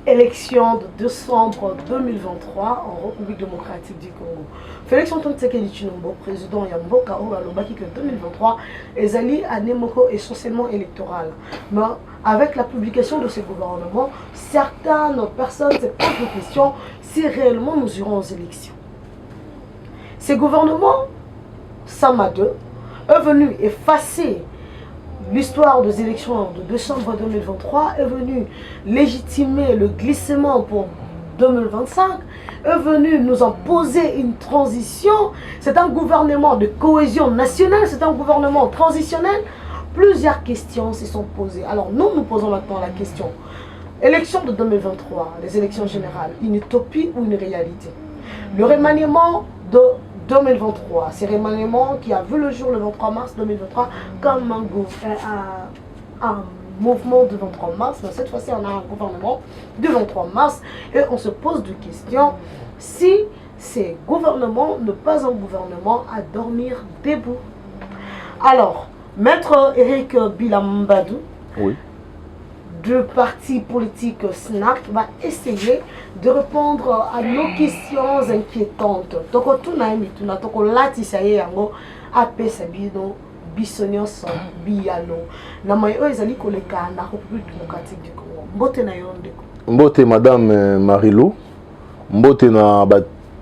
élection de décembre 2023 en République démocratique du Congo. Félix Antoine Tshisekedi Tshilombo, président Yamboka Obalobaki que 2023 est allé à Nemoko essentiellement électoral. Mais avec la publication de ce gouvernement, certaines personnes se posent la question si réellement nous irons aux élections. Ce gouvernement, Sama 2, est venu effacer l'histoire des élections de décembre 2023, est venu légitimer le glissement pour 2025, est venu nous imposer une transition. C'est un gouvernement de cohésion nationale, c'est un gouvernement transitionnel. Plusieurs questions se sont posées. Alors nous posons maintenant la question. Élection de 2023, les élections générales, une utopie ou une réalité? Le remaniement de 2023, c'est remaniement qui a vu le jour le 23 mars 2023 comme un mouvement de 23 mars. Mais cette fois-ci, on a un gouvernement du 23 mars et on se pose des questions si ce gouvernement n'est pas un gouvernement à dormir debout. Alors, Maître Eric Bilambadou, oui, du parti politique SNAC, va essayer de répondre à nos questions inquiétantes. Toko tunaimi tuna toko lati saye yango ape sabino bisonyos biyano. Na mayo ezali koleka na République démocratique du Congo. Mbote na yonde. Mbote madame Marilou. Mbote na ba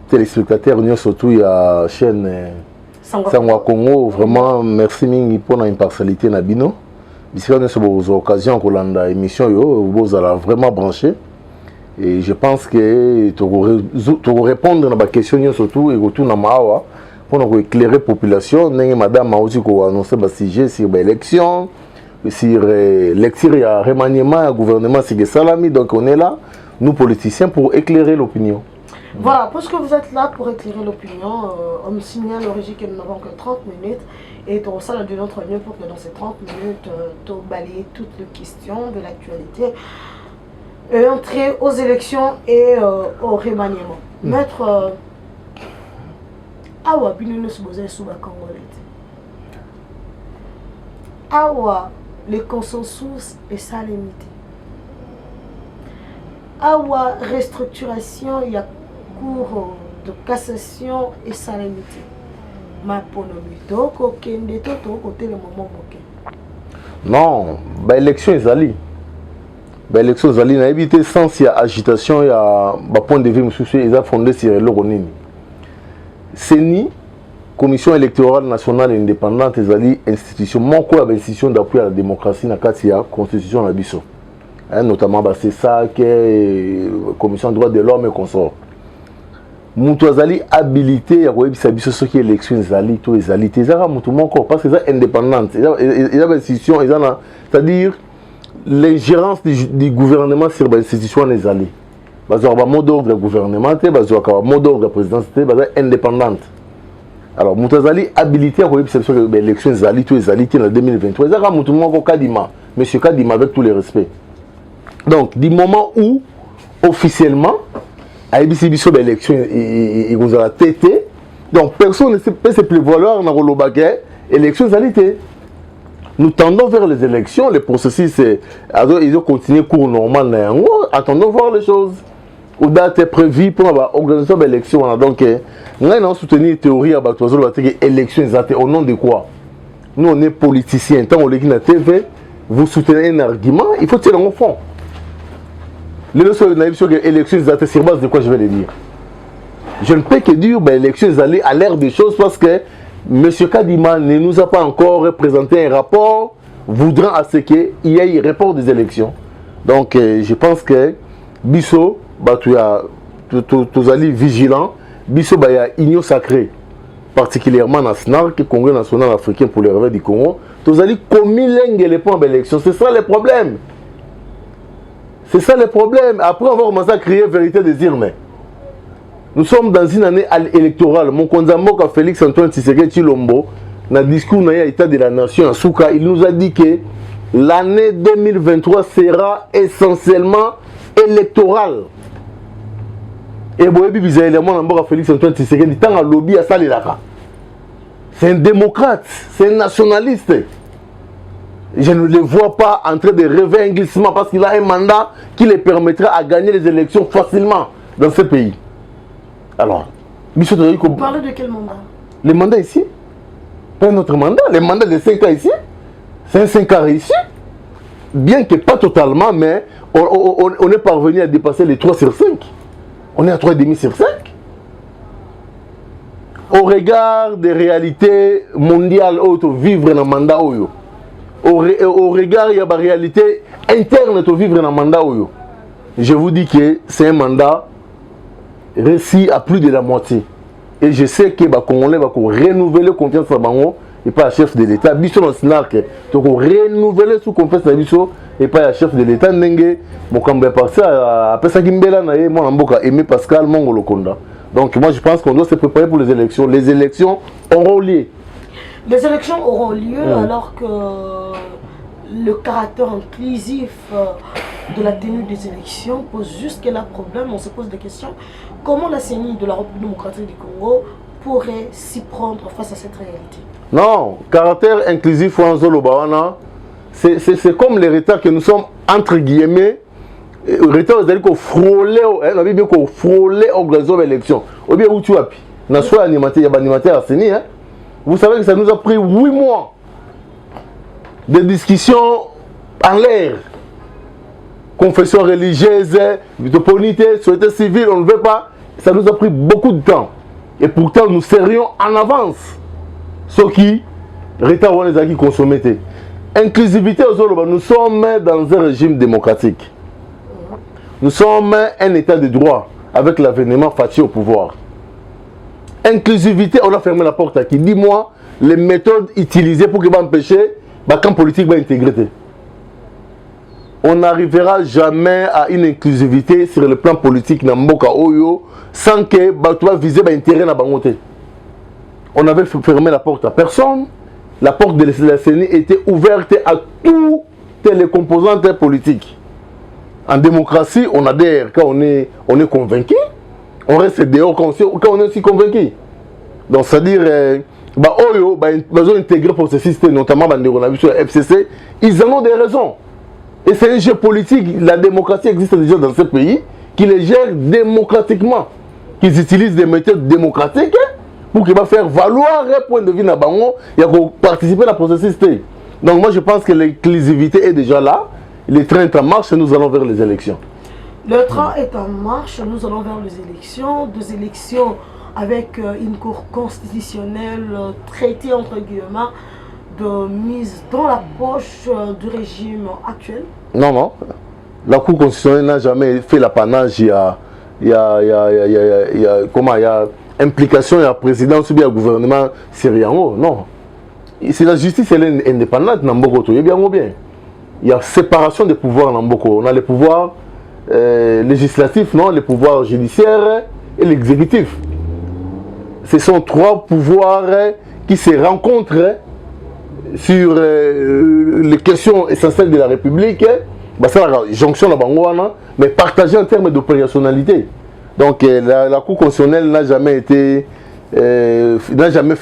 téléspectateurs nous surtout ya chaîne Sangwa Congo. Vraiment merci mingi pour la impartialité na bino. Ici, on a cette occasion pour l'émission, vous allez vraiment brancher. Et je pense que tu vas répondre à ma question surtout et retour dans ma pour éclairer la population. Madame a aussi annoncé le sujet sur l'élection, sur le remaniement, le gouvernement, c'est Salami. Donc on est là, nous politiciens, pour éclairer l'opinion. Voilà, puisque vous êtes là pour éclairer l'opinion, on me signale l'origine que nous n'avons que 30 minutes et on s'en a de notre mieux pour que dans ces 30 minutes, tu balayer toutes les questions de l'actualité et entrer aux élections et au remaniement. Maître, awa binounou se bosait sous la Congolais. Awa, le consensus est ça limité. Awa, restructuration, il y a cours de cassation et salinité. Ma non, l'élection est allée. L'élection est allée. On a évité sans agitation, il y a un point de vue, ils ont fondé sur le Ronini. CENI, Commission électorale nationale indépendante, est allée institution, mon quoi institution d'appui à la démocratie dans la constitution de la Bissau. Notamment, c'est ça que la Commission des droits de l'homme et consort. Moutouazali habilité à ce qui est l'élection zali tout zali tezara moutou encore parce que c'est indépendante il y a institution c'est-à-dire l'ingérence du gouvernement sur l'institution des zali bazwa ba mot d'ordre gouvernemental bazwa ka mot d'ordre présidentiel bazwa indépendante. Alors moutouazali habilité à l'élection zali tout zali en 2023 zara moutou encore Kadima monsieur Kadima avec tous les respects. Donc du moment où officiellement AIBC Bissau l'élection et vous avez tété. Donc personne ne peut se prévaloir dans le élection alité. Nous tendons vers les élections, le processus ils ont continué cours normal. Attendons voir les choses. Où date est prévue pour l'organisation de l'élection. Donc nous avons soutenu la théorie à l'élection au nom de quoi? Nous on est politiciens. Tant on est dans la TV, vous soutenez un argument, il faut tirer en fond. L'élection est sur base de quoi je vais le dire. Je ne peux que dire que l'élection est allée à l'air des choses parce que M. Kadima ne nous a pas encore présenté un rapport voudrant à ce qu'il y ait un rapport des élections. Donc je pense que Bissau, tu es allé vigilant. Bissau, il y a union sacrée, particulièrement dans le SNARC, le Congrès national africain pour le réveil du Congo. Tu es allé commis les points d'élection. C'est ça le problème. C'est ça le problème. Après avoir commencé à créer vérité des urnes. Nous sommes dans une année électorale. Mon Konzambo, Félix Antoine Tshisekedi Tshilombo, dans le discours de l'État de la Nation, il nous a dit que l'année 2023 sera essentiellement électorale. Et Félix Antoine Tshisekedi, tant à lobby à Salilaka. C'est un démocrate, c'est un nationaliste. Je ne le vois pas en train de rêver un glissement parce qu'il a un mandat qui le permettra à gagner les élections facilement dans ce pays. Alors, vous parlez de quel mandat? Le mandat ici, pas notre mandat, le mandat de 5 ans ici, c'est un 5 ans réussi. Bien que pas totalement, mais on est parvenu à dépasser les 3 sur 5. On est à 3,5 sur 5. Au regard des réalités mondiales, vivre dans le mandat, au regard de la réalité interne de vivre dans le mandat, je vous dis que c'est un mandat réussi à plus de la moitié. Et je sais que les Congolais vont renouveler confiance en Bango et pas à chef de l'État. Biso dans Snark, donc renouveler sous confiance en Biso et pas à chef de l'État. N'engé, mon cambe passé après ça Gimbela naé, moi n'amboka Aimé Pascal Mongolo Konda. Donc moi je pense qu'on doit se préparer pour les élections. Les élections auront lieu. Les élections auront lieu alors que le caractère inclusif de la tenue des élections pose jusque-là problème. On se pose des questions. Comment la CENI de la République démocratique du Congo pourrait s'y prendre face à cette réalité? Non, caractère inclusif en Zolobawana, c'est comme les retards que nous sommes entre guillemets. Retard, c'est-à-dire qu'on frôlait, on avait bien qu'on frôlait aux élections. Ou bien où tu as pu. N'a soit animateur, il y a animateur à CENI. Vous savez que ça nous a pris 8 mois de discussions en l'air. Confession religieuse, de polité, société civile, on ne veut pas. Ça nous a pris beaucoup de temps. Et pourtant, nous serions en avance. Ce qui, retard, on les a qui consommaient. Inclusivité aux autres, nous sommes dans un régime démocratique. Nous sommes un état de droit avec l'avènement Fachi au pouvoir. Inclusivité, on a fermé la porte à qui? Dis-moi les méthodes utilisées pour que empêcher le camp politique d'intégrer. On n'arrivera jamais à une inclusivité sur le plan politique dans Mboka Oyo sans que tu vas viser l'intérêt dans Bangote. On avait fermé la porte à personne. La porte de la CENI était ouverte à toutes les composantes politiques. En démocratie, on adhère quand on est convaincu. On reste dehors quand on est aussi convaincu. Donc, c'est-à-dire, ils ont intégré le processus, notamment dans le FCC, ils en ont des raisons. Et c'est un jeu politique. La démocratie existe déjà dans ce pays, qui les gère démocratiquement. Qu'ils utilisent des méthodes démocratiques pour qu'ils vont faire valoir un point de vue dans Bango et participer à la processus. Donc, moi, je pense que l'inclusivité est déjà là. Le train est en marche et nous allons vers les élections. Le train est en marche, nous allons vers les élections. Deux élections avec une cour constitutionnelle traitée entre guillemets de mise dans la poche du régime actuel. Non, non. La cour constitutionnelle n'a jamais fait l'apanage. Il y a implication, il y a présidence ou bien gouvernement syrien. Non. C'est la justice, elle est indépendante. Il y a bien. Il y a séparation des pouvoirs dans Mboko. On a les pouvoirs législatifs, non, les pouvoirs judiciaires et l'exécutif. Ce sont 3 pouvoirs qui se rencontrent sur les questions essentielles de la République. C'est la jonction de Bangoana, mais partagée en termes d'opérationnalité. Donc la Cour constitutionnelle n'a jamais fait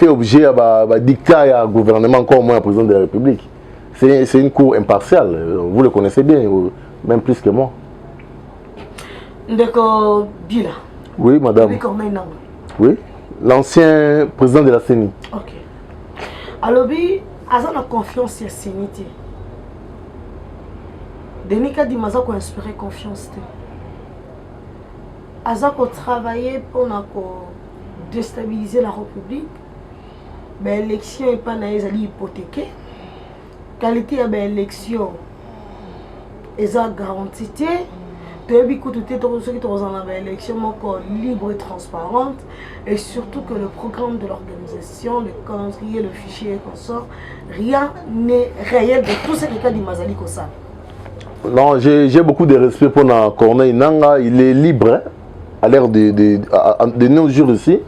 objet de dictat et à gouvernement, encore moins à président de la République. C'est une cour impartiale, vous le connaissez bien, même plus que moi. D'accord, Bila. Oui, madame. Oui, l'ancien président de la CENI. Ok. Alors, Azan a confiance à la CENI. Denis a dit que a inspiré confiance. Azan a travaillé pour déstabiliser la République. Mais l'élection n'est pas hypothéquée. Qualité de l'élection est garantie. Tu as une élection libre et transparente. Et surtout que le programme de l'organisation, le calendrier, le fichier qu'on sort, rien n'est réel de tout ce que dit Mazali Kosa. Non, j'ai beaucoup de respect pour Corneille Nanga. Il est libre, à l'ère de nos jours ici,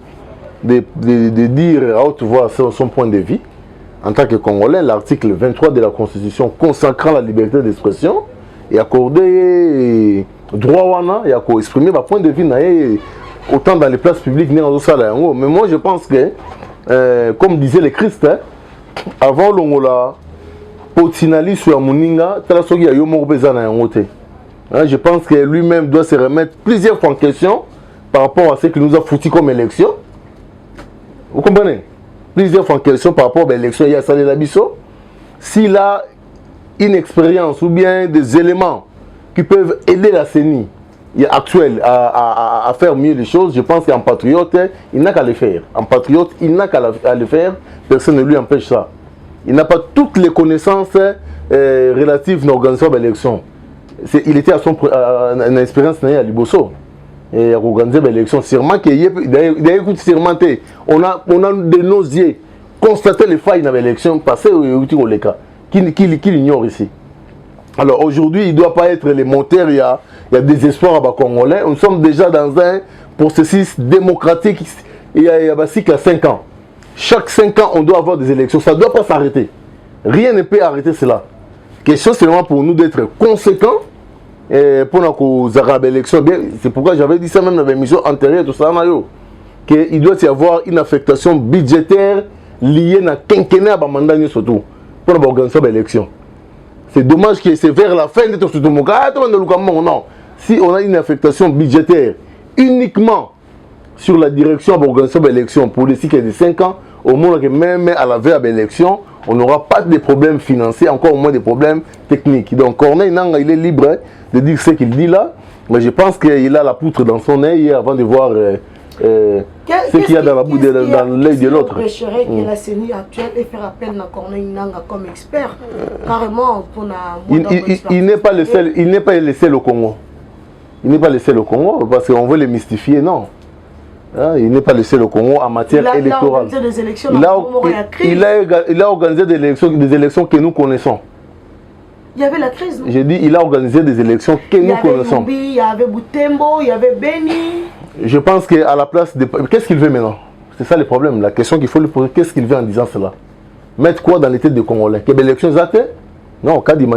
de dire à haute voix son point de vue. En tant que Congolais, l'article 23 de la Constitution consacrant la liberté d'expression et accordé droit et à exprimer ma point de vue autant dans les places publiques ni dans les salles. Mais moi je pense que, comme disait le Christ, avant l'ongola, Potinali sur Mouninga, je pense que lui-même doit se remettre plusieurs fois en question par rapport à ce qu'il nous a foutu comme élection. Vous comprenez? Plusieurs fois en question par rapport à l'élection, il y a Salé Labisso. S'il a une expérience ou bien des éléments qui peuvent aider la CENI actuelle à faire mieux les choses, je pense qu'en patriote, il n'a qu'à le faire. En patriote, il n'a qu'à le faire. Personne ne lui empêche ça. Il n'a pas toutes les connaissances relatives à l'organisation de l'élection. Il était à une expérience à Liboso. Et à organiser l'élection. Sûrement qu'il y a on a de nos yeux constaté les failles dans l'élection passée qu'il ignore ici. Alors aujourd'hui, il ne doit pas être les moteurs, il y a des espoirs à Congolais. Nous sommes déjà dans un processus démocratique. Il y a un cycle à 5 ans. Chaque 5 ans, on doit avoir des élections. Ça ne doit pas s'arrêter. Rien ne peut arrêter cela. Question seulement pour nous d'être conséquents pour nos arabes élections. C'est pourquoi j'avais dit ça même dans l'émission antérieure, tout ça, qu'il doit y avoir une affectation budgétaire liée à quinquennat à mandat surtout pour l'organisation de l'élection. C'est dommage que c'est vers la fin de tout ce non. Si on a une affectation budgétaire uniquement sur la direction de l'organisation de l'élection pour les cycles de 5 ans, au moins que même à la veille de l'élection, on n'aura pas de problèmes financiers, encore moins des problèmes techniques. Donc Corneille Nangaa, il est libre de dire ce qu'il dit là, mais je pense qu'il a la poutre dans son œil avant de voir ce qu'il y a dans l'œil de l'autre. Qu'est-ce qui empêcherait que la CENI actuelle ait fait appel à Corneille Nangaa comme expert, carrément pour il n'est pas le seul, il n'est pas le seul au Congo. Il n'est pas le seul au Congo parce qu'on veut le mystifier, non. Il n'est pas le seul au Congo en matière électorale. Il a organisé des élections que nous connaissons. Il y avait la crise, non? J'ai dit, il a organisé des élections que nous connaissons. Il y avait Boutembo, il y avait Beni. Je pense qu'à la place de... Qu'est-ce qu'il veut maintenant? C'est ça le problème. La question qu'il faut lui poser, qu'est-ce qu'il veut en disant cela? Mettre quoi dans les têtes des Congolais? Que l'élection est athée? Non, Kadima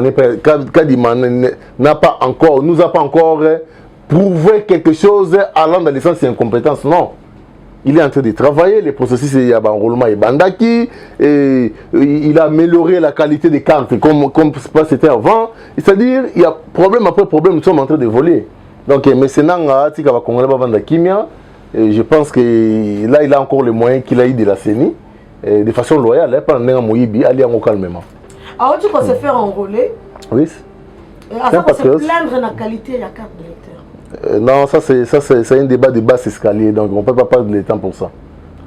n'a pas encore, nous a pas encore prouvé quelque chose allant dans le sens d'incompétence. Non. Il est en train de travailler, les processus, il y a enrôlement et bandaki, et il a amélioré la qualité des cartes comme c'était avant. C'est-à-dire, il y a problème après problème, nous sommes en train d'évoluer. Donc, maintenant, je pense que là, il a encore les moyens qu'il a eu de la CENI, de façon loyale, pendant Moïbi, aller en calmement. Alors, tu peux se faire enrôler. Oui. Et ça, se plaindre de la qualité de la carte d'électeur. Non, ça c'est un débat de bas escalier, donc on ne peut pas perdre le temps pour ça.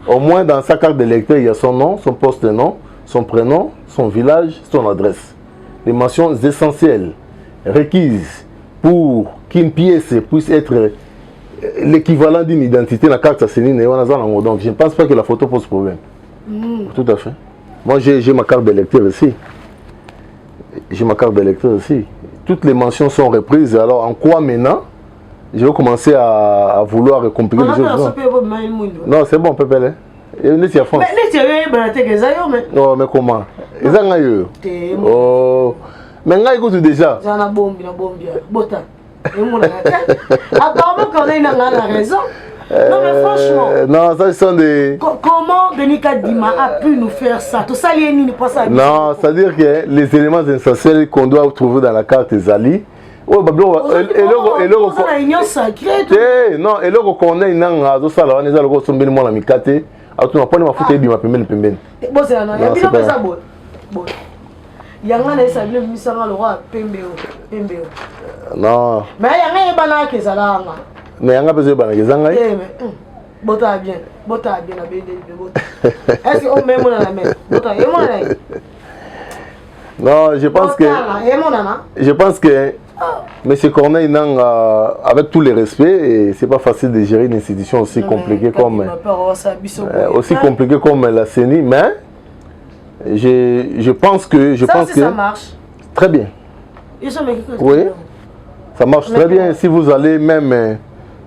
Au moins dans sa carte d'électeur, il y a son nom, son poste de nom, son prénom, son village, son adresse. Les mentions essentielles requises pour qu'une pièce puisse être l'équivalent d'une identité dans la carte CENI. Donc je ne pense pas que la photo pose problème. Tout à fait. Moi j'ai ma carte d'électeur ici. J'ai ma carte d'électeur ici. Toutes les mentions sont reprises. Alors en quoi maintenant je vais commencer à vouloir compliquer les choses? Non, c'est bon, Pépé. Non, mais comment? Oh, mais là, écoute déjà. Apparemment, Corneille Nangaa a raison. Non, mais franchement. Non, ça, sont des. Comment Denis Kadima a pu nous faire ça? Tout ça, non, c'est-à-dire que les éléments essentiels qu'on doit trouver dans la carte Zali. Oh, non, et là, Corneille Nangaa, tout ça, on est allé au sommet de mon ami Kate. Ah, tu n'as pas de ma photo, il m'a payé le pembène. Bon, c'est un an, il y a bien ça, bon. Il y a un ça vient de s'en aller au Pembéo. Non. Mais il y a un banana qui est là. Mais il y a un peu de banana qui est là. Bota bien, la BD. Est-ce qu'on met mon la main? Bota, et moi là. Non, je pense que M. Corneille Nangaa, avec tous les respects, c'est pas facile de gérer une institution aussi compliquée comme la CENI, mais je pense que ça marche. Très bien. Oui, ça marche très bien. Si vous allez même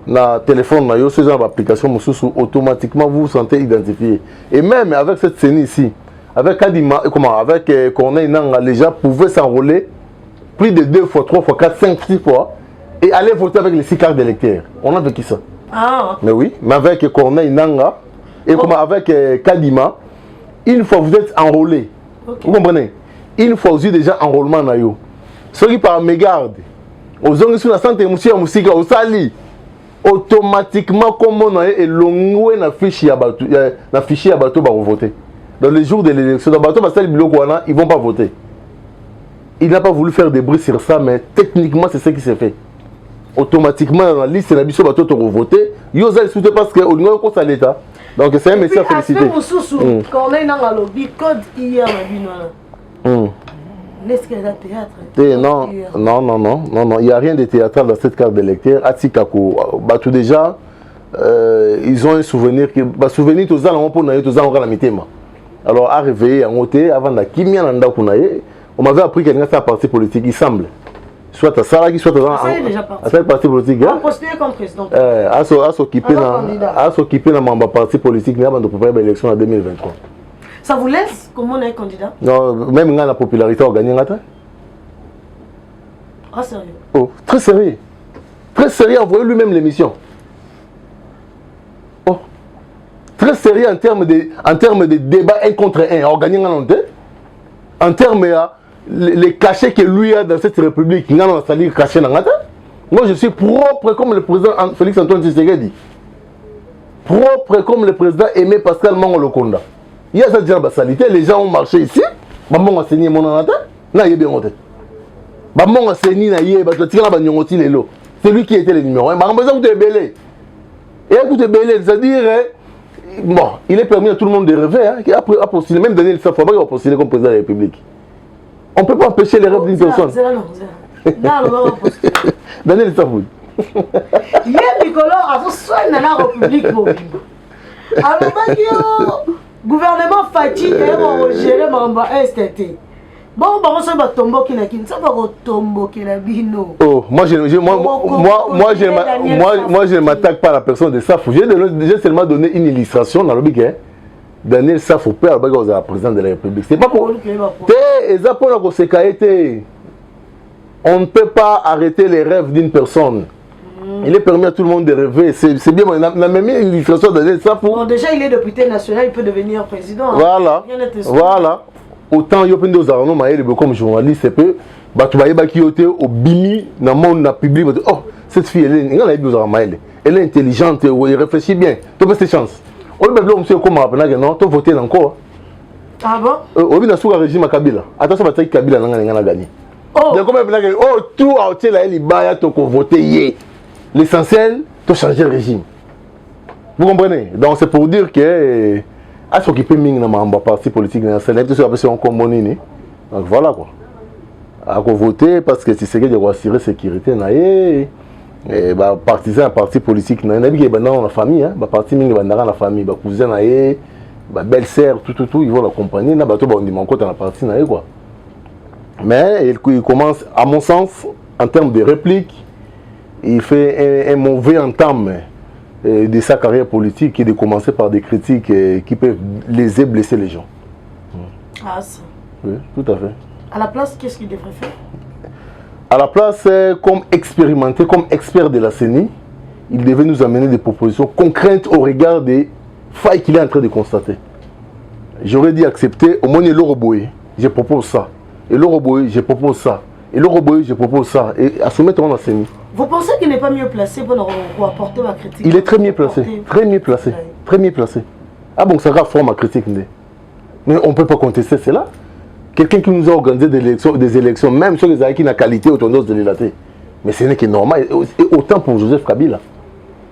dans le téléphone, dans ce genre d'application, automatiquement vous vous sentez identifié. Et même avec cette CENI ici, avec Corneille Nangaa, les gens pouvaient s'enrôler plus de 2 fois, 3 fois, 4, 5, 6 fois et aller voter avec les 6 cartes d'électeurs. On a vécu ça. Ah. Mais oui, mais avec Corneille Nangaa et avec Kadima, une fois vous êtes enrôlé, vous comprenez? une fois aussi déjà enrôlement na yo ceux qui par mégarde aux ongi sur la santé monsieur musique au sali automatiquement comme on a elongwe na fichier ya bateau ba voter dans les jours de l'élection dans bateau ba sali biloko wana ils vont pas voter. Il n'a pas voulu faire des bruits sur ça mais techniquement c'est ce qui s'est fait. Automatiquement dans la liste na biso bateau to voter yo za soute parce que au niveau ça l'état. Donc c'est un message à féliciter. Quand on est dans le lobby code hier n'est-ce qu'il y a théâtre? Non, il n'y a rien de théâtral dans cette carte d'électeur. Atikako, tout déjà, ils ont un souvenir qui, souvenir tous allons pour naïe tous allons la mitema. Alors à réveiller en côté avant la kimia nanda kunaye, on m'avait appris qu'il y a un parti politique, il semble. Soit à Salaki, soit à un parti politique. On postulé comme président. À s'occuper dans mon parti politique, mais avant de préparer l'élection en 2023. Ça vous laisse comment on est candidat? Non, même quand la popularité a gagné, ah, sérieux? Oh, très sérieux. Très sérieux, envoyez lui-même l'émission. Oh, très sérieux en termes de débat un contre un. En termes les cachets que lui a dans cette république, moi je suis propre comme le président Félix Antoine Tshisekedi. Propre comme le président Aimé Pascal Mango Lokonda. Il y a cette salité, les gens ont marché ici, maman a saigné mon anata, n'a y bien monté. Maman a saigné na yé, c'est lui qui était le numéro 1. Maman a été belé. Et écoutez belé, c'est-à-dire, bon, il est permis à tout le monde de rêver, hein, après a postulé, même Daniel Safo, il a postulé comme président de la République. On ne peut pas empêcher les rêves d'une personne. Daniel Safo. Il y a Nicolas, avant soin de la République. Alors, gouvernement Fati et gérer Mamba STT. Bon, on va tomber qui n'a qu'une ça va retomber qui n'a bino. Oh, moi je ne m'attaque pas à la personne de Safo. J'ai seulement donné une illustration dans le big. Daniel Safo père la président de la République. C'est pas pour. On ne peut pas arrêter les rêves d'une personne. Il est permis à tout le monde de rêver. C'est bien, on a même mis une illustration de Daniel Safo. Bon, déjà, il est député national, il peut devenir président. Voilà. Voilà. Autant il y a comme journaliste, c'est que au bimi, dans le monde public, oh, cette fille, elle est intelligente, elle réfléchit bien. Tu as cette chance. On peut dire comment non, tu voté encore. Ah bon? On a sur le régime à Kabila. Attention, Kabila n'a gagné. Oh, tout a été là, il y a voté. L'essentiel, tu changer le régime. Vous comprenez? Donc c'est pour dire que à s'occuper de parti politique, donc voilà quoi. À voter parce que c'est ce qui doit assurer la sécurité. Et partisan parti politique, il y a la famille, la parti la famille, cousin, belle-sœur, tout, ils vont l'accompagner. Il y a la parti quoi. Mais il commence, à mon sens, en termes de réplique, il fait un mauvais entame de sa carrière politique et de commencer par des critiques qui peuvent blesser les gens. Ah, ça. Oui, tout à fait. À la place, qu'est-ce qu'il devrait faire? À la place, comme expérimenté, comme expert de la CENI, il devait nous amener des propositions concrètes au regard des failles qu'il est en train de constater. J'aurais dit accepter, au moins l'Oroboé, je propose ça. Et l'Oroboé, je propose ça. Et l'Oroboé, je propose ça. Et à soumettre dans la CENI. Vous pensez qu'il n'est pas mieux placé pour apporter ma critique? Il est très mieux placé. Très mieux placé. Très mieux placé. Ah bon, ça va faire ma critique. Mais on ne peut pas contester cela. Quelqu'un qui nous a organisé des élections, même sur les acquis de la qualité autour de l'élaté. Mais ce n'est que normal. Et autant pour Joseph Kabila.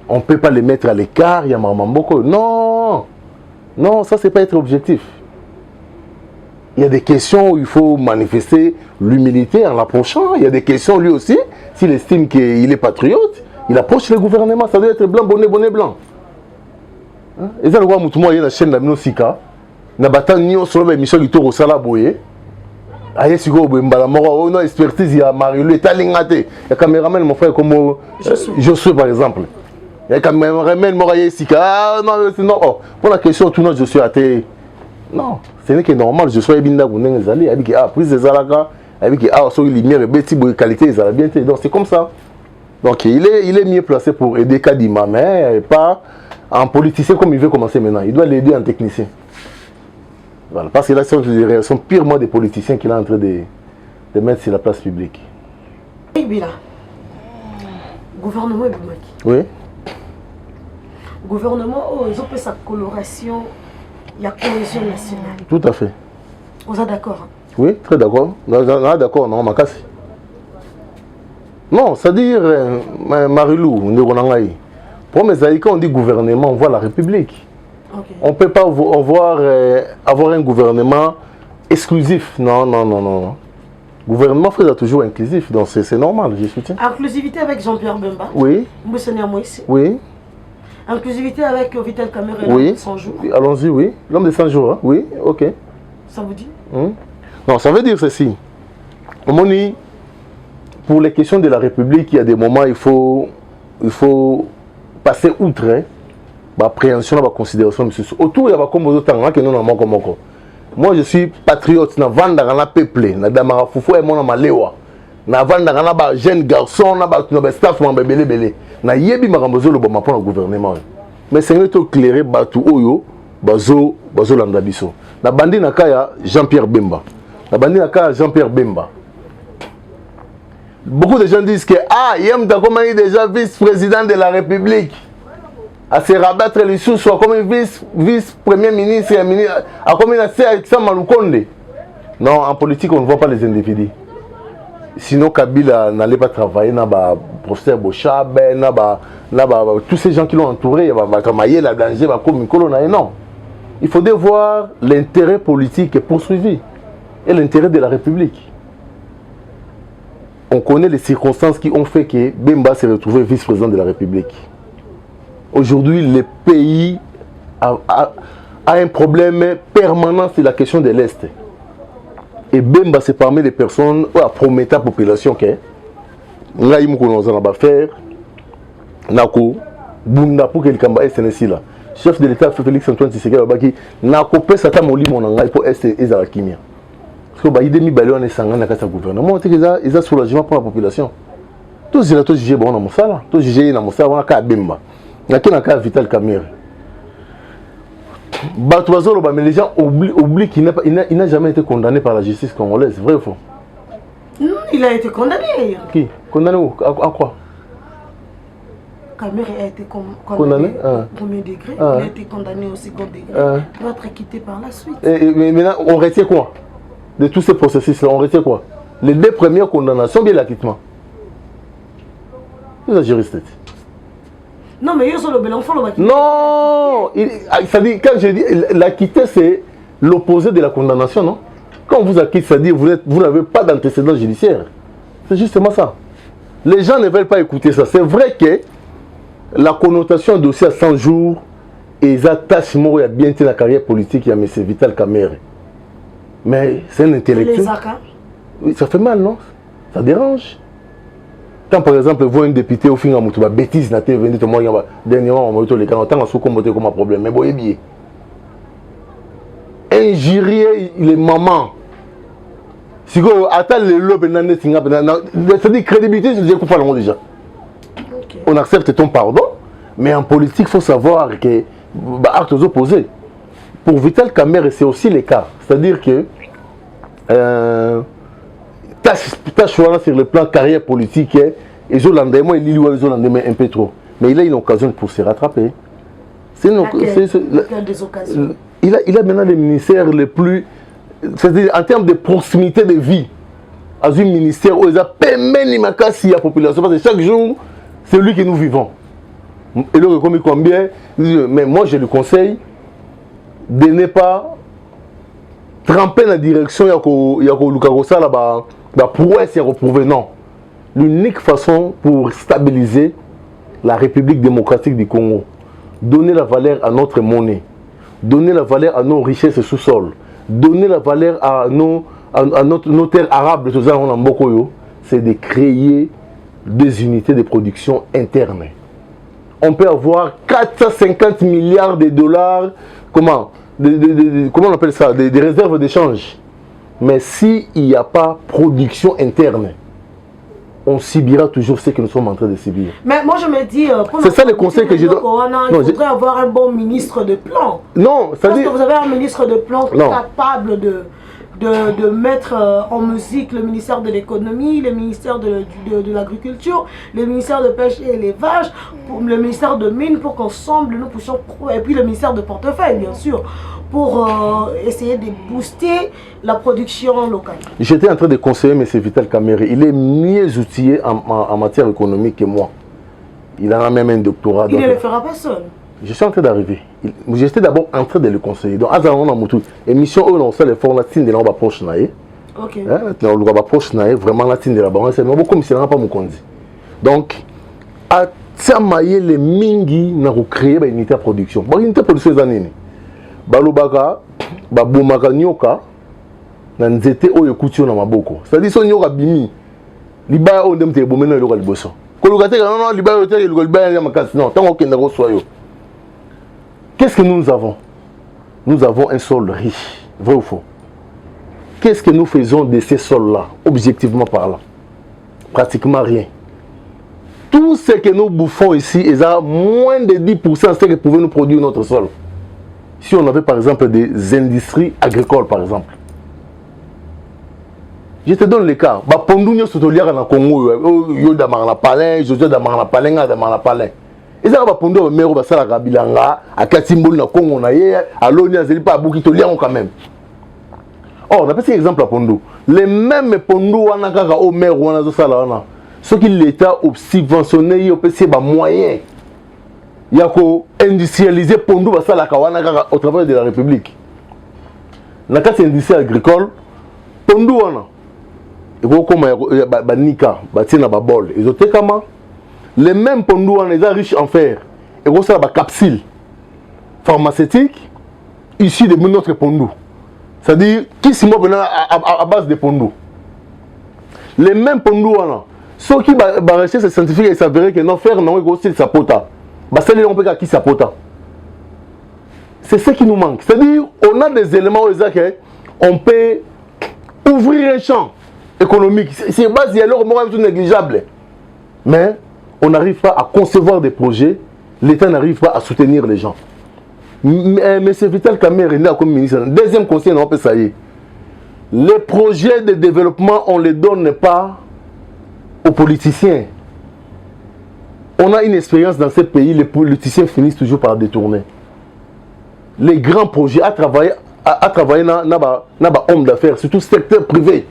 On ne peut pas les mettre à l'écart, il y a Maman Boko. Non! Non, ça, c'est pas être objectif. Il y a des questions où il faut manifester l'humilité en l'approchant. Il y a des questions, lui aussi, s'il estime qu'il est patriote, il approche le gouvernement. Ça doit être blanc, bonnet, bonnet, blanc. Et ça, il y a la chaîne de Sika. Il y a une émission qui est au Salaboye. Il y a une expertise, il y a Marie-Lou, il y a un caméraman, mon frère, comme Josué, par exemple. Il y a un caméraman, Moraïe Sika. Ah non, pour la question, tout le monde, je suis athée. Non, ce n'est que normal, je suis bien d'accord avec les alliés, avec ah, prise des alaka, avec ah, sur les lumières, les bêtises, les qualités, ils bien. Donc c'est comme ça. Donc il est mieux placé pour aider Kadima, mais pas en politicien comme il veut commencer maintenant. Il doit l'aider en technicien. Voilà, parce que là, ce sont des réactions purement des politiciens qui sont en train de mettre sur la place publique. Et bien là, gouvernement Bimaki. Oui. Gouvernement, ils ont fait sa coloration, il y a cohésion nationale. Tout à fait. Vous êtes d'accord? Oui, très d'accord. D'accord, non, ma casse. Non, c'est-à-dire, Marilou, pour mes amis, quand on dit gouvernement, on voit la République. Okay. On ne peut pas avoir un gouvernement exclusif. Non, non, non, non, non. Gouvernement fait toujours inclusif, donc c'est normal, je soutiens. Inclusivité avec Jean-Pierre Bemba. Oui. Moussania Moïse. Oui. Inclusivité avec Vital Kamerhe. Oui. 100 jours. Allons-y, oui. L'homme de 100 jours, hein? Oui, ok. Ça vous dit? Non, ça veut dire ceci. Au dit, pour les questions de la République, il y a des moments il faut passer outre. Hein? Appréhension, la considération. Autour, il y a comme autant que nous n'avons. Moi, je suis patriote. Na vanda na peuple. Na damara fufu et mon malewa. Na vanda na ba jeune garçon, na ba staff man belé belé. Na yebi makambozo le bon pour le gouvernement. Mais c'est un peu clairé batu oyo bazo landa biso. Na bandi na kaya Jean-Pierre Bemba. Na bandi na kaya Jean-Pierre Bemba. Beaucoup de gens disent que Yem Dakomani déjà vice-président de la République. À se rabattre les sous, soit comme vice-premier ministre, à comme il a fait avec ça Maloukonde. Non, en politique, on ne voit pas les individus. Sinon, Kabila n'allait pas travailler, n'a pas professeur Bochab, n'a pas tous ces gens qui l'ont entouré, il va travailler la danger, va comme non. Il faut voir l'intérêt politique poursuivi et l'intérêt de la République. On connaît les circonstances qui ont fait que Bemba s'est retrouvé vice-président de la République. Aujourd'hui, le pays a un problème permanent, c'est la question de l'Est. Et Bemba, c'est parmi les personnes qui promettent à la population que nous allons faire Nako, Bunda pour que le Kamba est là. Chef de l'État, Félix Antoine Tshisekedi, Nako peut s'attendre pour Est et Zalakimia. Parce que les demi ballons sont dans le gouvernement, ils ont soulagement pour la population. Tous les gens jugés dans le sala, tous jugés dans le sala, on a qu'à Bemba. Il y a qu'un Vital Kamerhe. Mais les gens oublient qu'il n'a jamais été condamné par la justice congolaise. Vrai ou faux? Non, il a été condamné. Qui? Condamné où? À quoi? Kamerhe a été condamné au premier degré. Il a été condamné au second degré. Il doit être acquitté par la suite. Mais maintenant, on retient quoi? De tous ces processus-là, on retient quoi? Les deux premières condamnations, bien l'acquittement. C'est la juriste. Non, mais il y a le bel enfant. Non, ça dit, quand je dis l'acquitté, c'est l'opposé de la condamnation, non? Quand on vous acquitte, ça dit vous n'avez pas d'antécédent judiciaire. C'est justement ça. Les gens ne veulent pas écouter ça. C'est vrai que la connotation dossier à 100 jours et les attaches, il y a bien été la carrière politique, il y a M. Vital Kamerhe. Mais c'est un intellectuel. Oui, ça fait mal, non? Ça dérange. Quand par exemple, vous un député au fin de la bêtise, dernièrement, on m'a les canons, on comme un problème. Mais bon, bien. Injurier les mamans. Si vous attendez les lobes, c'est-à-dire crédibilité, je coupe pas déjà. On accepte ton pardon, mais en politique, il faut savoir que actes opposés. Pour Vital Kamerhe, c'est aussi le cas. C'est-à-dire que ta choix sur le plan carrière politique, ils ont un peu trop. Mais il a une occasion pour se rattraper. Il a maintenant les ministères les plus... C'est-à-dire en termes de proximité de vie. À un ministère où ils ont permis la population. Parce que chaque jour, c'est lui que nous vivons. Et là, comme combien, mais moi je lui conseille de ne pas tremper dans la direction il y a la prouesse reprouver. Non. L'unique façon pour stabiliser la République démocratique du Congo, donner la valeur à notre monnaie, donner la valeur à nos richesses sous-sol, donner la valeur à nos terres arabes, c'est de créer des unités de production internes. On peut avoir 450 milliards de dollars, comment on appelle ça, des réserves d'échange. Mais s'il n'y a pas production interne, on subira toujours ce que nous sommes en train de subir. Mais moi je me dis, c'est ça le conseil que je donne. Il faudrait avoir un bon ministre de plan. Non, parce que vous avez un ministre de plan capable de mettre en musique le ministère de l'économie, le ministère de l'agriculture, le ministère de pêche et élevage, le ministère de mines, pour qu'ensemble nous puissions, et puis le ministère de portefeuille bien sûr, pour essayer de booster la production locale. J'étais en train de conseiller M. Vital Kamerhe. Il est mieux outillé en matière économique que moi. Il a même un doctorat. Il ne le fera pas seul. Je suis en train d'arriver. J'étais d'abord en train de le conseiller. Donc, à on a monté émission où on fait l'effort, la tine de l'on va proche naïe. Ok. On va proche naïe, vraiment la tine de la banque. C'est beaucoup comme si on n'a pas mon condi. Donc, à Tsamaye les mingi n'a créé une unité de production. Une unité de production des années. Balobaka, Babomaka Nyoka, Nanzete Oyo Kutio na Maboko. C'est-à-dire son Nyoka Bimi. Liba on demte bomena le liboso. Kolokate non liba yote le liba ya makasi non tant qu'on ne reçoit yo. Qu'est-ce que nous avons? Nous avons un sol riche, vrai ou faux? Qu'est-ce que nous faisons de ces sols-là, objectivement parlant? Pratiquement rien. Tout ce que nous bouffons ici est à moins de 10% de ce que pouvait nous produire notre sol. Si on avait par exemple des industries agricoles par exemple. Je te donne le cas. Pondou sotolia na Congo, yo da marana palin, Jojo da marana palin, da marana palin. Et ça va pondou mero ba sala kabilanga, a katimbol na Congo na ye, aloni azeli pa buki to lian quand même. Oh, on a pris exemple à Pondou. Les mêmes pondou wana kaka au maire wana zo sala wana. Ce qui l'État a subventionné, yo pesi ba moyen. Yako industrialiser pondou ba sala kawana kaka au travers de la République. Na kati industrie agricole, pondou wana banika batina babol ezotekama les mêmes pondou on est riches en fer et ça ba capsule pharmaceutique issu de notre pondou, c'est-à-dire qui s'y à base de pondou. Les mêmes pondou on ceux qui ba recherche scientifique et s'avérer que non fer non aussi sapota ba celle on peut qui sapota. C'est ce qui nous manque, c'est-à-dire on a des éléments où on peut ouvrir un champ économique, c'est base alors tout négligeable. Mais on n'arrive pas à concevoir des projets, l'État n'arrive pas à soutenir les gens. Mais M. Vital Kamerhe est comme ministre. Deuxième conseil, on peut ça y est. Les projets de développement, on ne les donne pas aux politiciens. On a une expérience dans ce pays, les politiciens finissent toujours par détourner. Les grands projets à travailler dans homme d'affaires, surtout secteur privé.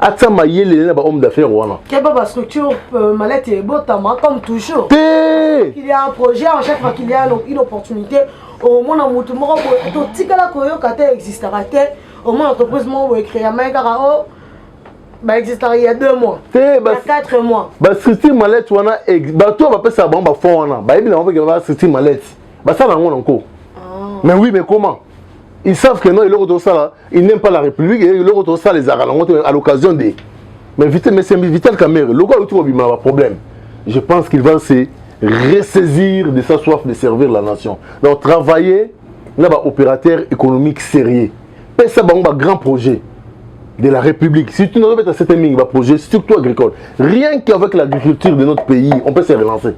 Atamaye les hommes d'affaires wana. Quelle structure malette et botama comme toujours. Il y a un projet, à chaque fois qu'il y a une opportunité, au moins on mutu moko to tikala koyo kata existera te, au moins l'entreprise mo créer un kara ba existera il y a 2 mois. Il y a 4 mois. Ba structure malette wana ba to ba pesa ba fond wana. Ba ebi na ba ba structure malette. Ba ça nango encore. Mais oui, mais comment? Ils savent que non, ils n'aiment pas la République et ils ont ça les arrangements à l'occasion des. Mais Vital Kamerhe, le gars a un problème. Je pense qu'il va se ressaisir de sa soif de servir la nation. Donc travailler, il y a un opérateur économique sérieux. Ça va un grand projet de la République. Si tu ne veux pas cette projet, surtout agricole, rien qu'avec l'agriculture de notre pays, on peut se relancer.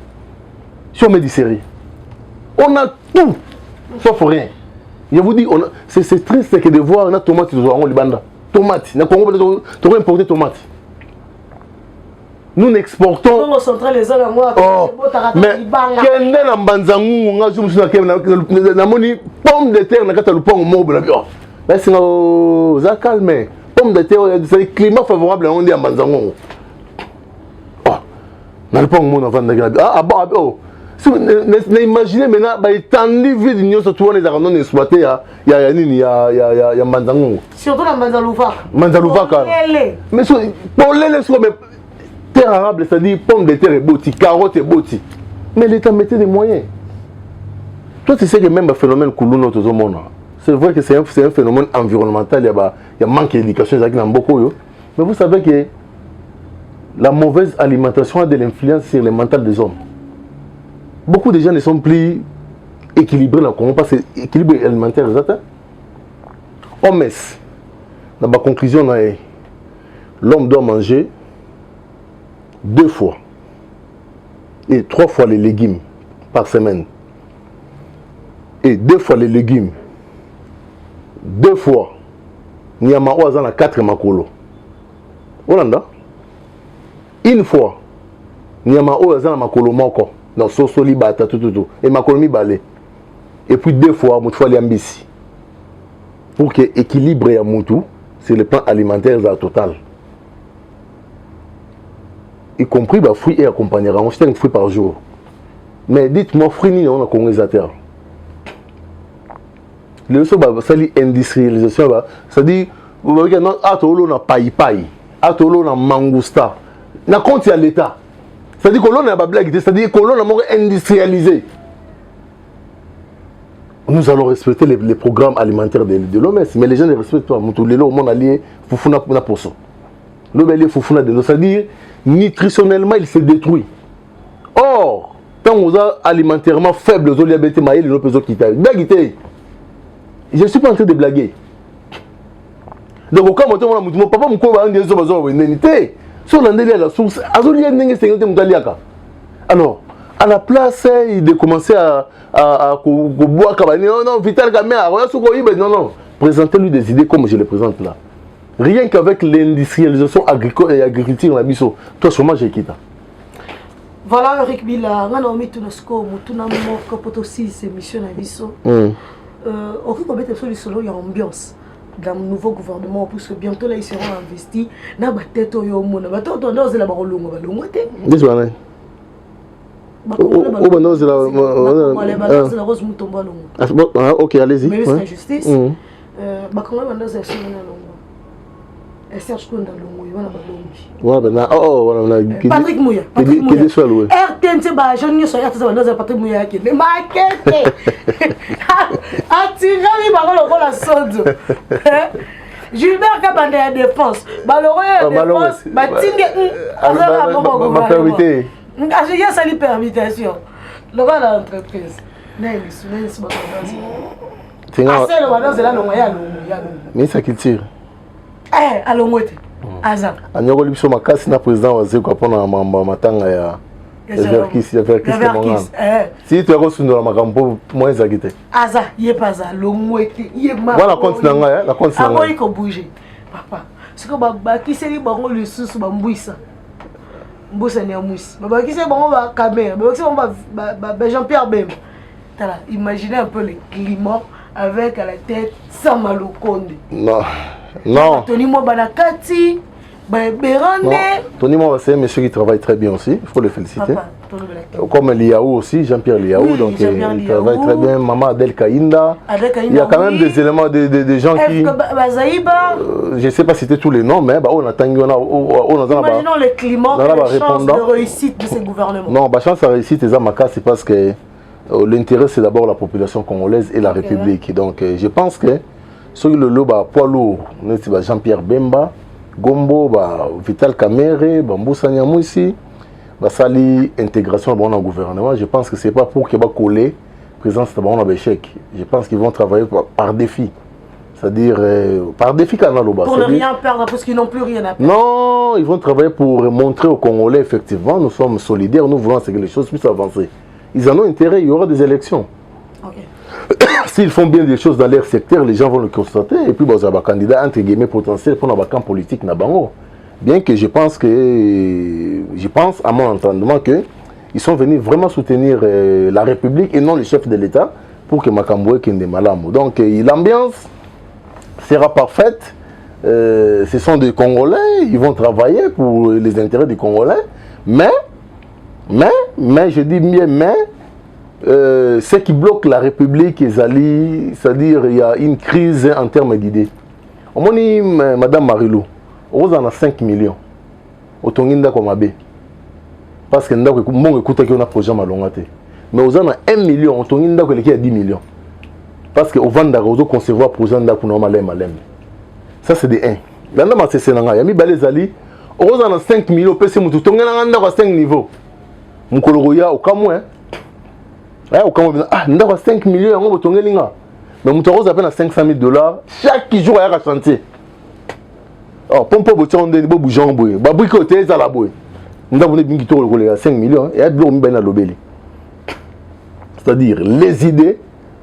Si on met du sérieux, on a tout, sauf rien. Je vous dis, c'est triste que de voir une tomate qui est Libanda. Tomate. Nous avons importé tomate. Nous n'exportons. Mais quel est l'ambanzangou? On a pomme de terre, c'est calme. Pomme de terre, c'est le climat favorable à on dit ambanzangou. Oh, n'a pas un monde avant de ah bon. Imaginez maintenant, il y a des vidéos sur tous les arrondissements exploités, il y a Manzango. Surtout la Manzalouva. Manzalouva, mais pour les terre arable, c'est-à-dire pommes de terre et boti, carottes et boti. Mais l'État mettait des moyens. Toi, tu sais que même le phénomène Koulouno, c'est vrai que c'est un phénomène environnemental, il y a manque d'éducation, mais vous savez que la mauvaise alimentation a de l'influence sur le mental des hommes. Beaucoup de gens ne sont plus équilibrés dans le Congo parce que l'équilibre alimentaire est atteint. OMS, dans ma conclusion, l'homme doit manger 2 fois et 3 fois les légumes par semaine et 2 fois les légumes 2 fois nyama oyo aza na 4 makolo olanda une fois nyama oyo aza na makolo moko na soso libata tututu et makolo mibale et puis 2 fois mutu fali ambisi pour que équilibre ya mutu sur le plan alimentaire za total y compris bah fruits et accompagner 5 fruits par jour mais dites-moi fruits ni on a congélateur le so ba sali industrialisation ba ça dit vous voyez non atolo na pai atolo na mangousta na compte à l'état ça dit que l'on a ba blague ça dit que l'on a industrialisé. Nous allons respecter les programmes alimentaires de l'OMS, mais les gens ne respectent pas. Moutoulélo, mon allié, Foufouna Puna Poso. L'obélier Foufouna de nous, c'est-à-dire, nutritionnellement, il se détruit. Or, tant qu'on a alimentairement faible, aux diabètes, maïs, les autres qui taillent. Blaguité. Je ne suis pas en train de blaguer. Donc, au cas où mon papa me couvre un des hommes, il sur l'andélé à la source, Azolier n'est pas alors, à la place de commencer à boire non, Vital Gamère, non, présentez-lui des idées comme je les présente là. Rien qu'avec l'industrialisation agricole et agriculture, toi, sûrement, j'ai quitté. Voilà, Eric Bila, on a mis tout notre score, tout notre mort, pour aussi ces missions à Bisso. On peut mettre sur le solo, il y a ambiance. Dans le nouveau gouvernement, parce que bientôt là, ils seront investis. Na batete yo mona, bato to ndoze la balongo balongo te. Dis-moi. Ok, allez-y. Ministre de la Justice. Bakongo bandoze ya sona longo. Et Serge Konda longo, il va na balongi. Ouais, ben voilà, Patrick Mouya. RTNC ba jeune so ya tsa bandoze Patrick Mouya ki. Mais makete. Atira mi ba ko la sodo. Gilbert Kabande à défense. Malheureux défense. Batingue. Ma permité. J'ai sali permutation. Le va dans l'entreprise. Mais ça qui tire. Eh, allons moite. Azam. Anyoko libiso makasi na président wa zeko apona matanga ya Verkis si tu as reçu dans la makambo moins agité. Aza, yé pas ça, le moite, yé ma. Voilà continue nga, la continue. Avant il faut bouger. Papa, ce que ba qui c'est bango le sous ba mbouissa. Mbouissa ni amouisse. Ba qui c'est bango ba caméra, ba qui c'est bango ba Jean-Pierre Bem. Tala, imaginez un peu le climat avec à la tête sans Malokonde. Non. Non. Tony Mobanakati, Berande. Tony Moba, c'est un monsieur qui travaille très bien aussi, il faut le féliciter. Papa, comme Liaou aussi, Jean-Pierre Liaou, oui, donc il travaille très bien. Maman Adel Kainda. Il y a quand même des éléments de gens qui. Je ne sais pas citer tous les noms, mais on attend. Imaginons le climat et la chance de réussite de ces gouvernements. Non, la chance de réussite, c'est parce que l'intérêt, c'est d'abord la population congolaise et la République. Donc je pense que. Sur le lot, poids lourd, Jean-Pierre Bemba, Gombo, Vital Kamere, Mboussa Nyamouissi, Sali intégration dans le gouvernement. Je pense que ce n'est pas pour qu'ils va coller présence dans un échec. Je pense qu'ils vont travailler par défi. C'est-à-dire par défi Kanaloba. Pour ne rien perdre parce qu'ils n'ont plus rien à perdre. Non, ils vont travailler pour montrer aux Congolais effectivement nous sommes solidaires, nous voulons que les choses puissent avancer. Ils en ont intérêt, il y aura des élections. Okay. S'ils font bien des choses dans leur secteur, les gens vont le constater. Et puis, ils ont un candidat entre guillemets potentiel pour un camp politique. Bien que je pense à mon entendement qu'ils sont venus vraiment soutenir la République et non le chef de l'État pour que Makamboué kende malamu. Donc, l'ambiance sera parfaite. Ce sont des Congolais, ils vont travailler pour les intérêts des Congolais. Mais je dis bien, ce qui bloque la République, c'est-à-dire il y a une crise en termes d'idées. On m'a dit, Madame Marilou, on a 5 millions. Au Tonginda comme abbé. Parce que nous écoute qu'il y a un projet malongate. Mais on a 1 million, au Tonginda qu'il y a 10 millions. Parce qu'on vend des conservoir projet pour nous malem. Ça c'est des 1. Maintenant, c'est ça. Il y a mis Balezali, on a 5 millions, PC Moutou, Tonginda a 5 niveaux. Mon coloroya au Cameroun. Nous avons 5 millions, mais nous avons à peine $500,000 chaque jour à chantier. Oh, pompe boutier, on dit bougeon boy, babrique au thé à la boy. Nous avons dit qu'il y a 5 millions et il y a de l'obéli. C'est-à-dire les idées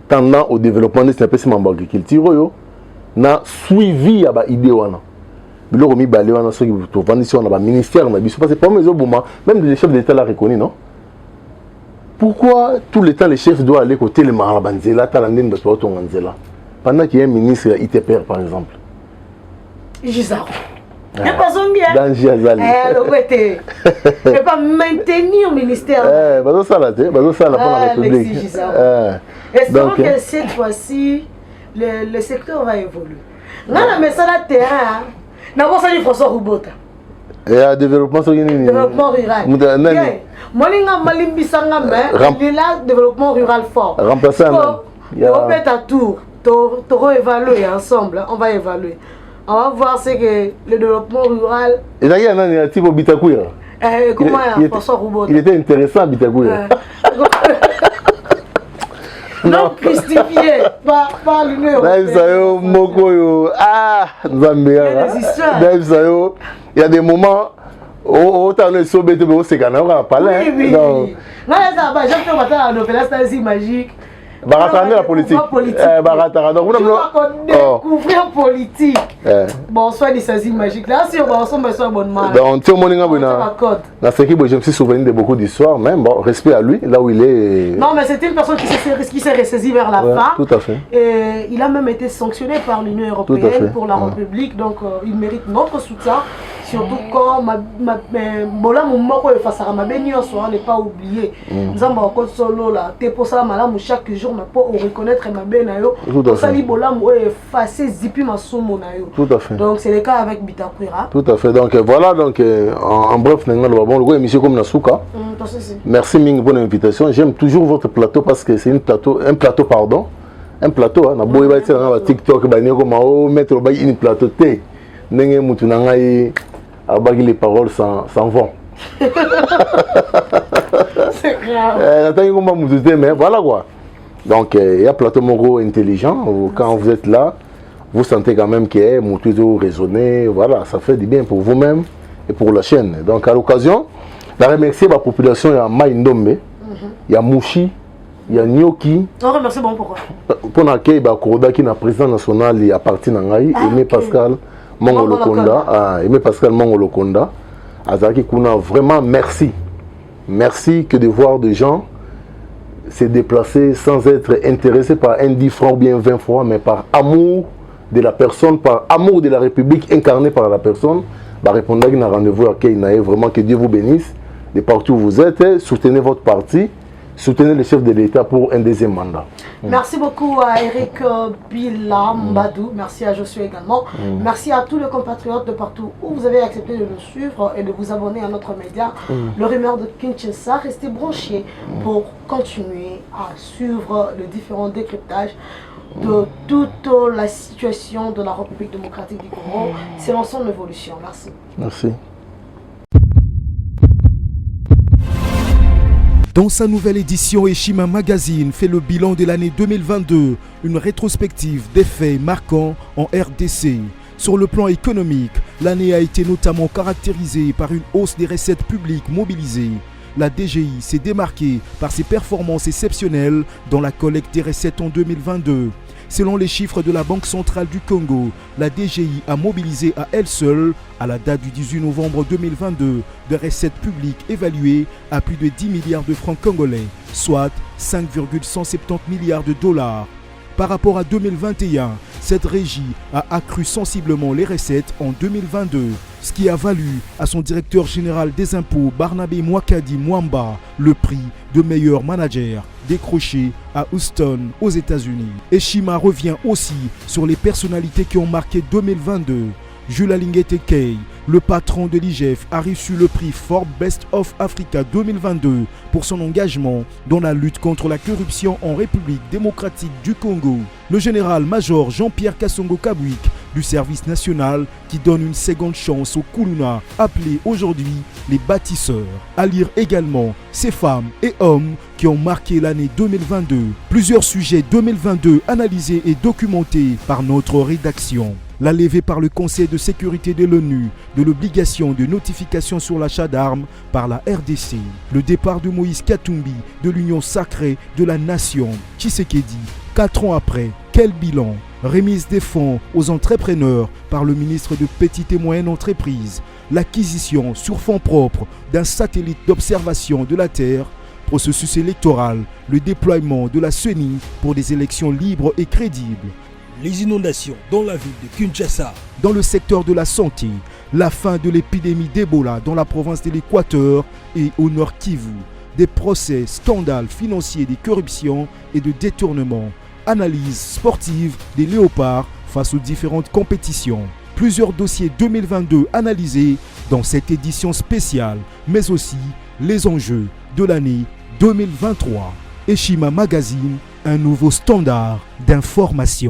tendant au développement de l'agriculture, na suivi à l'idée. Il y a un ministère, c'est pas même les chefs d'État l'ont reconnu, non? Pourquoi tout le temps les chefs doivent aller côté les Marabanzela, pendant qu'il y a un ministre ITPR par exemple? Gisaro. Il n'y a pas de bien. Dans Giazali. Il ne pas maintenir le ministère. Ça la République. Espérons que cette fois-ci, le secteur va évoluer. On a mis ça dans le terrain. On a mis François Roubota. Et à développement rural. Moninga Malimbisanga, mais il a développement rural fort. Remplacer un homme. On va mettre à tour. On va évaluer ensemble. On va évaluer. On va voir ce que le développement rural. Et là, il y a un type de Bitakouira. Comment François Roubota? Il était intéressant, Bitakouira. Non justifié par l'Union européenne. Il y a des moments où tu as sauvé de vos sécanaux à parler. Oui. Non, j'ai fait un opération magique. Baratane la politique. Baratane. Donc, on va découvrir politique. Bon, soit des saisies magiques. Là, si on va ensemble, c'est un bon mal. Donc, tu dans ce qui je me suis souvenu de beaucoup d'histoires, même. Bon, respect à lui, là où il est. Non, mais c'était une personne qui s'est ressaisie vers la fin. Tout à fait. Et il a même été sanctionné par l'Union européenne pour la République. Donc, il mérite notre soutien. Surtout quand Bola Moumoko est face à ma bénion, on n'est pas oublié. Nous avons encore solo là. T'es pour ça, madame, chaque jour, on reconnaître ma bénayo. Tout à fait. Tout à fait. Donc, c'est le cas avec Bitakouira. Tout à fait. Donc, voilà. Donc, en bref, bon, émission comme Nasuka. Merci Ming pour l'invitation. J'aime toujours votre plateau parce que c'est un plateau, pardon. Un plateau. On a beau être TikTok, mettre une plateau T. Les paroles s'en vont. C'est grave. Mais voilà quoi. Donc il y a plateau Moro intelligent. Quand vous êtes là, vous sentez quand même qu'il y a toujours raisonné. Voilà, ça fait du bien pour vous-même et pour la chaîne. Donc à l'occasion, je remercie la population. Il y a Maïndombe, il y a Mouchi, il y a Nyoki. On remercie bon pourquoi? Pour l'accueil, Koroda qui est le président national, il appartient à Ngaï, Aimé Pascal. Aimé Pascal Mongolokonda, Azaki Kuna, vraiment merci. Merci que de voir des gens se déplacer sans être intéressés par un 10 francs ou bien 20 francs, mais par amour de la personne, par amour de la République incarnée par la personne. Répondez à un rendez-vous à Keïnaï, vraiment que Dieu vous bénisse de partout où vous êtes, soutenez votre parti. Soutenez le chef de l'État pour un deuxième mandat. Merci beaucoup à Eric Bila Mbadou. Merci à Josué également. Merci à tous les compatriotes de partout où vous avez accepté de nous suivre et de vous abonner à notre média, Le Rumeur de Kinshasa. Restez branchés pour continuer à suivre les différents décryptages de toute la situation de la République démocratique du Congo. C'est l'ensemble de l'évolution. Merci. Merci. Dans sa nouvelle édition, Eshima Magazine fait le bilan de l'année 2022, une rétrospective des faits marquants en RDC. Sur le plan économique, l'année a été notamment caractérisée par une hausse des recettes publiques mobilisées. La DGI s'est démarquée par ses performances exceptionnelles dans la collecte des recettes en 2022. Selon les chiffres de la Banque centrale du Congo, la DGI a mobilisé à elle seule, à la date du 18 novembre 2022, des recettes publiques évaluées à plus de 10 milliards de francs congolais, soit 5,170 milliards de dollars. Par rapport à 2021, cette régie a accru sensiblement les recettes en 2022, ce qui a valu à son directeur général des impôts Barnabé Mwakadi Mwamba le prix de meilleur manager décroché à Houston aux États-Unis. Eshima revient aussi sur les personnalités qui ont marqué 2022. Jules Alingete Kay, le patron de l'IGF, a reçu le prix Forbes Best of Africa 2022 pour son engagement dans la lutte contre la corruption en République démocratique du Congo. Le général-major Jean-Pierre Kassongo Kabwik du service national qui donne une seconde chance aux Kuluna, appelés aujourd'hui les bâtisseurs. À lire également ces femmes et hommes qui ont marqué l'année 2022. Plusieurs sujets 2022 analysés et documentés par notre rédaction. la levée par le Conseil de sécurité de l'ONU de l'obligation de notification sur l'achat d'armes par la RDC, le départ de Moïse Katumbi de l'Union sacrée de la nation, Tshisekedi. 4 ans après, quel bilan? Remise des fonds aux entrepreneurs par le ministre de Petites et Moyennes Entreprises, l'acquisition sur fonds propres d'un satellite d'observation de la Terre, processus électoral, le déploiement de la CENI pour des élections libres et crédibles. Les inondations dans la ville de Kinshasa. Dans le secteur de la santé, la fin de l'épidémie d'Ebola dans la province de l'Équateur et au Nord Kivu, des procès, scandales financiers, de corruption et de détournement, analyse sportive des léopards face aux différentes compétitions. Plusieurs dossiers 2022 analysés dans cette édition spéciale, mais aussi les enjeux de l'année 2023. Eshima Magazine, un nouveau standard d'information.